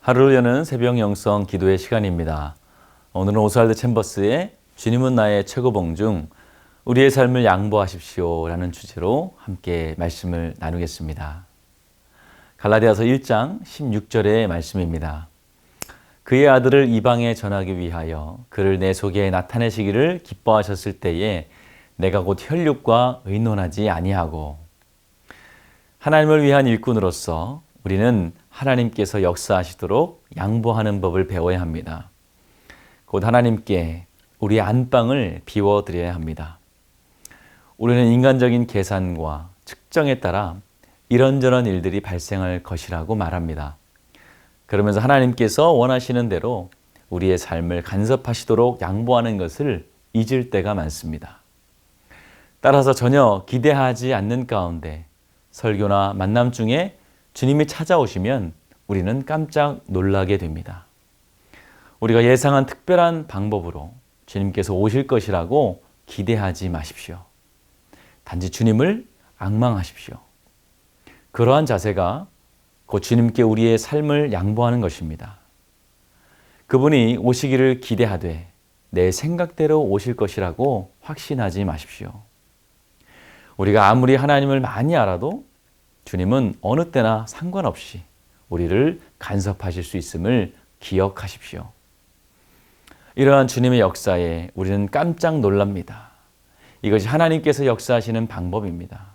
하루를 여는 새벽 영성 기도의 시간입니다. 오늘은 오스왈드 챔버스의 주님은 나의 최고봉 중 우리의 삶을 양보하십시오 라는 주제로 함께 말씀을 나누겠습니다. 갈라디아서 1장 16절의 말씀입니다. 그의 아들을 이방에 전하기 위하여 그를 내 속에 나타내시기를 기뻐하셨을 때에 내가 곧 혈육과 의논하지 아니하고. 하나님을 위한 일꾼으로서 우리는 하나님께서 역사하시도록 양보하는 법을 배워야 합니다. 곧 하나님께 우리의 안방을 비워드려야 합니다. 우리는 인간적인 계산과 측정에 따라 이런저런 일들이 발생할 것이라고 말합니다. 그러면서 하나님께서 원하시는 대로 우리의 삶을 간섭하시도록 양보하는 것을 잊을 때가 많습니다. 따라서 전혀 기대하지 않는 가운데 설교나 만남 중에 주님이 찾아오시면 우리는 깜짝 놀라게 됩니다. 우리가 예상한 특별한 방법으로 주님께서 오실 것이라고 기대하지 마십시오. 단지 주님을 앙망하십시오. 그러한 자세가 곧 주님께 우리의 삶을 양보하는 것입니다. 그분이 오시기를 기대하되 내 생각대로 오실 것이라고 확신하지 마십시오. 우리가 아무리 하나님을 많이 알아도 주님은 어느 때나 상관없이 우리를 간섭하실 수 있음을 기억하십시오. 이러한 주님의 역사에 우리는 깜짝 놀랍니다. 이것이 하나님께서 역사하시는 방법입니다.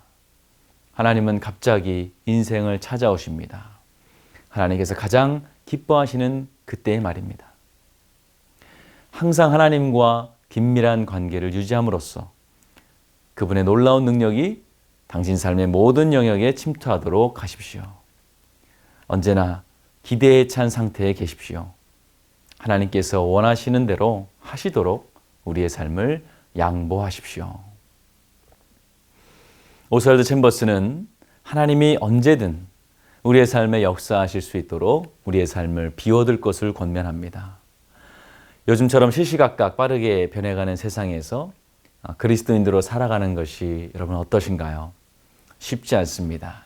하나님은 갑자기 인생을 찾아오십니다. 하나님께서 가장 기뻐하시는 그때의 말입니다. 항상 하나님과 긴밀한 관계를 유지함으로써 그분의 놀라운 능력이 당신 삶의 모든 영역에 침투하도록 하십시오. 언제나 기대에 찬 상태에 계십시오. 하나님께서 원하시는 대로 하시도록 우리의 삶을 양보하십시오. 오스왈드 챔버스는 하나님이 언제든 우리의 삶에 역사하실 수 있도록 우리의 삶을 비워둘 것을 권면합니다. 요즘처럼 시시각각 빠르게 변해가는 세상에서 그리스도인으로 살아가는 것이 여러분 어떠신가요? 쉽지 않습니다.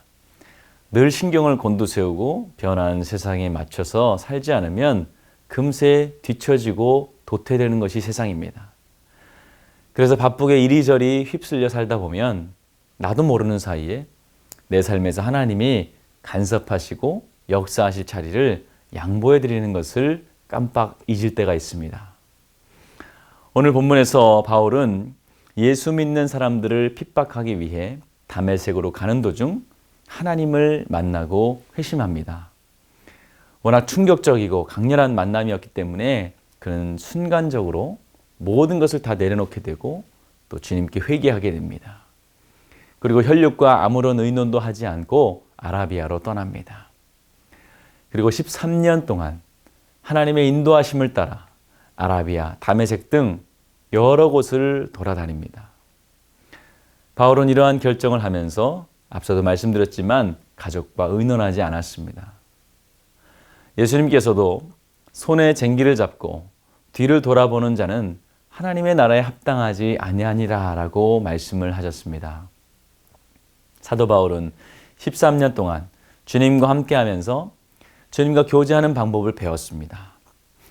늘 신경을 곤두세우고 변하는 세상에 맞춰서 살지 않으면 금세 뒤처지고 도태되는 것이 세상입니다. 그래서 바쁘게 이리저리 휩쓸려 살다 보면 나도 모르는 사이에 내 삶에서 하나님이 간섭하시고 역사하실 자리를 양보해 드리는 것을 깜빡 잊을 때가 있습니다. 오늘 본문에서 바울은 예수 믿는 사람들을 핍박하기 위해 다메섹으로 가는 도중 하나님을 만나고 회심합니다. 워낙 충격적이고 강렬한 만남이었기 때문에 그는 순간적으로 모든 것을 다 내려놓게 되고 또 주님께 회개하게 됩니다. 그리고 혈육과 아무런 의논도 하지 않고 아라비아로 떠납니다. 그리고 13년 동안 하나님의 인도하심을 따라 아라비아, 다메섹 등 여러 곳을 돌아다닙니다. 바울은 이러한 결정을 하면서 앞서도 말씀드렸지만 가족과 의논하지 않았습니다. 예수님께서도 손에 쟁기를 잡고 뒤를 돌아보는 자는 하나님의 나라에 합당하지 아니하니라 라고 말씀을 하셨습니다. 사도 바울은 13년 동안 주님과 함께하면서 주님과 교제하는 방법을 배웠습니다.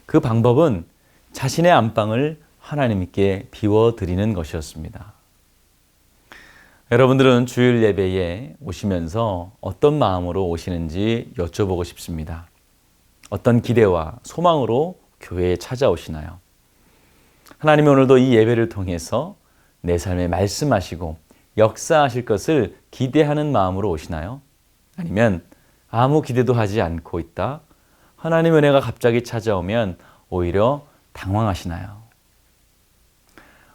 그 방법은 자신의 안방을 하나님께 비워드리는 것이었습니다. 여러분들은 주일 예배에 오시면서 어떤 마음으로 오시는지 여쭤보고 싶습니다. 어떤 기대와 소망으로 교회에 찾아오시나요? 하나님이 오늘도 이 예배를 통해서 내 삶에 말씀하시고 역사하실 것을 기대하는 마음으로 오시나요? 아니면 아무 기대도 하지 않고 있다? 하나님의 은혜가 갑자기 찾아오면 오히려 당황하시나요?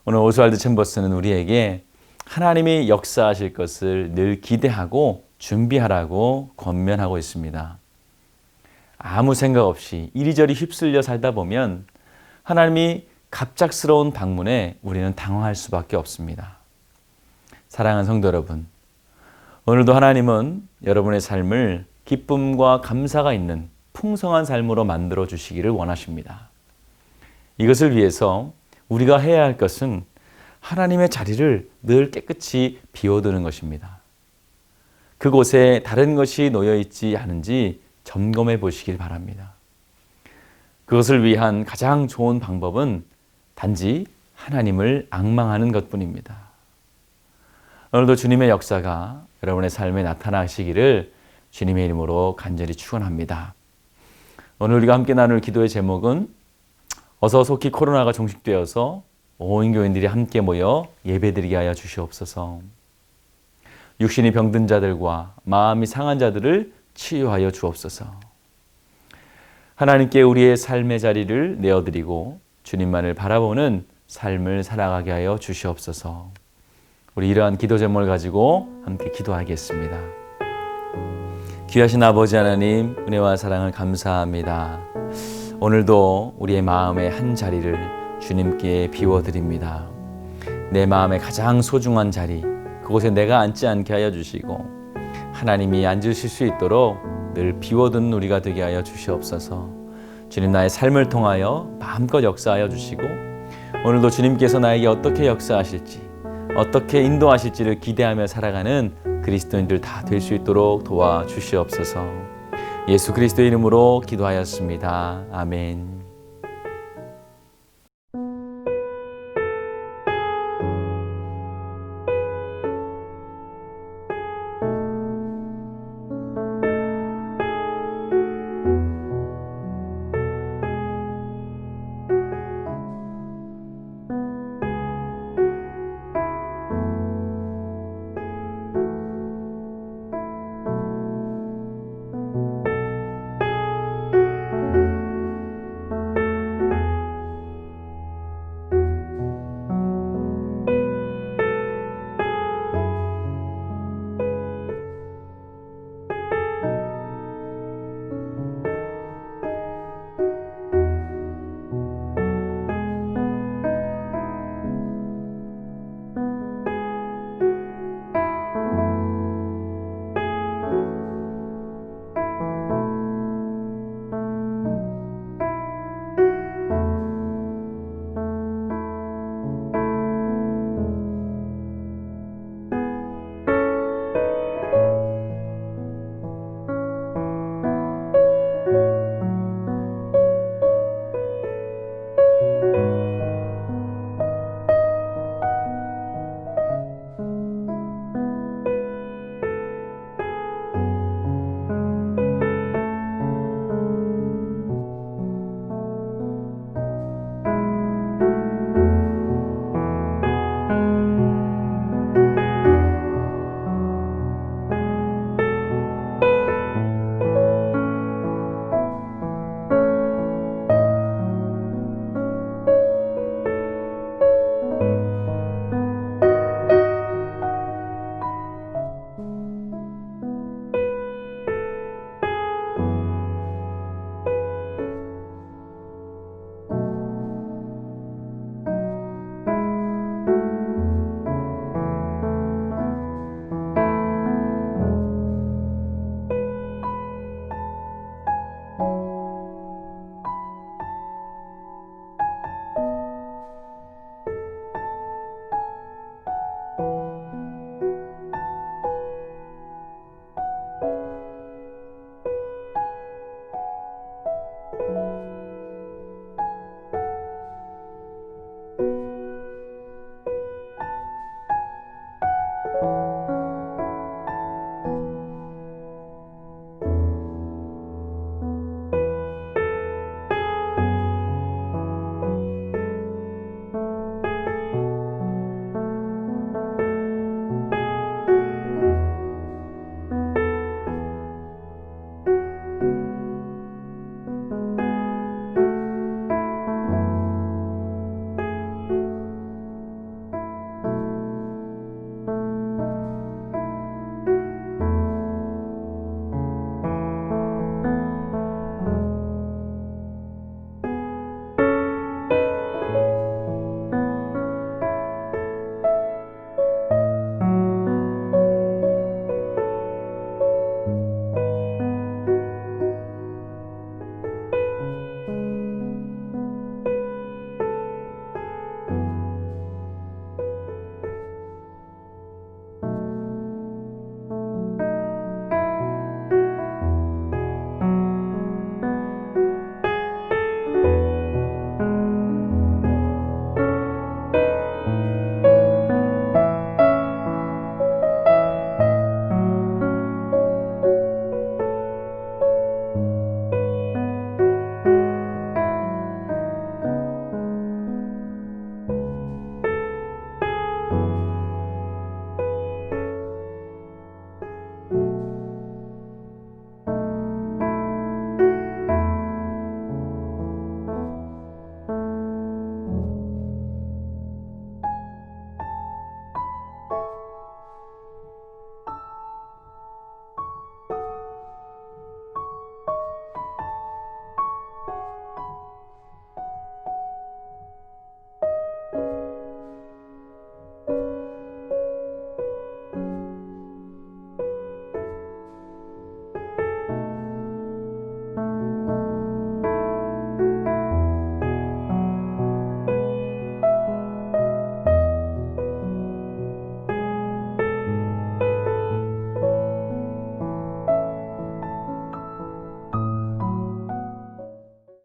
오늘 오스왈드 챔버스는 우리에게 하나님이 역사하실 것을 늘 기대하고 준비하라고 권면하고 있습니다. 아무 생각 없이 이리저리 휩쓸려 살다 보면 하나님이 갑작스러운 방문에 우리는 당황할 수밖에 없습니다. 사랑하는 성도 여러분, 오늘도 하나님은 여러분의 삶을 기쁨과 감사가 있는 풍성한 삶으로 만들어 주시기를 원하십니다. 이것을 위해서 우리가 해야 할 것은 하나님의 자리를 늘 깨끗이 비워두는 것입니다. 그곳에 다른 것이 놓여 있지 않은지 점검해 보시길 바랍니다. 그것을 위한 가장 좋은 방법은 단지 하나님을 앙망하는 것뿐입니다. 오늘도 주님의 역사가 여러분의 삶에 나타나시기를 주님의 이름으로 간절히 축원합니다. 오늘 우리가 함께 나눌 기도의 제목은 어서 속히 코로나가 종식되어서 온 교인들이 함께 모여 예배드리게 하여 주시옵소서. 육신이 병든 자들과 마음이 상한 자들을 치유하여 주옵소서. 하나님께 우리의 삶의 자리를 내어드리고 주님만을 바라보는 삶을 살아가게 하여 주시옵소서. 우리 이러한 기도 제목을 가지고 함께 기도하겠습니다. 귀하신 아버지 하나님, 은혜와 사랑을 감사합니다. 오늘도 우리의 마음의 한 자리를 주님께 비워드립니다. 내 마음의 가장 소중한 자리, 그곳에 내가 앉지 않게 하여 주시고 하나님이 앉으실 수 있도록 늘 비워둔 우리가 되게 하여 주시옵소서. 주님, 나의 삶을 통하여 마음껏 역사하여 주시고 오늘도 주님께서 나에게 어떻게 역사하실지, 어떻게 인도하실지를 기대하며 살아가는 그리스도인들 다 될 수 있도록 도와주시옵소서. 예수 그리스도의 이름으로 기도하였습니다. 아멘.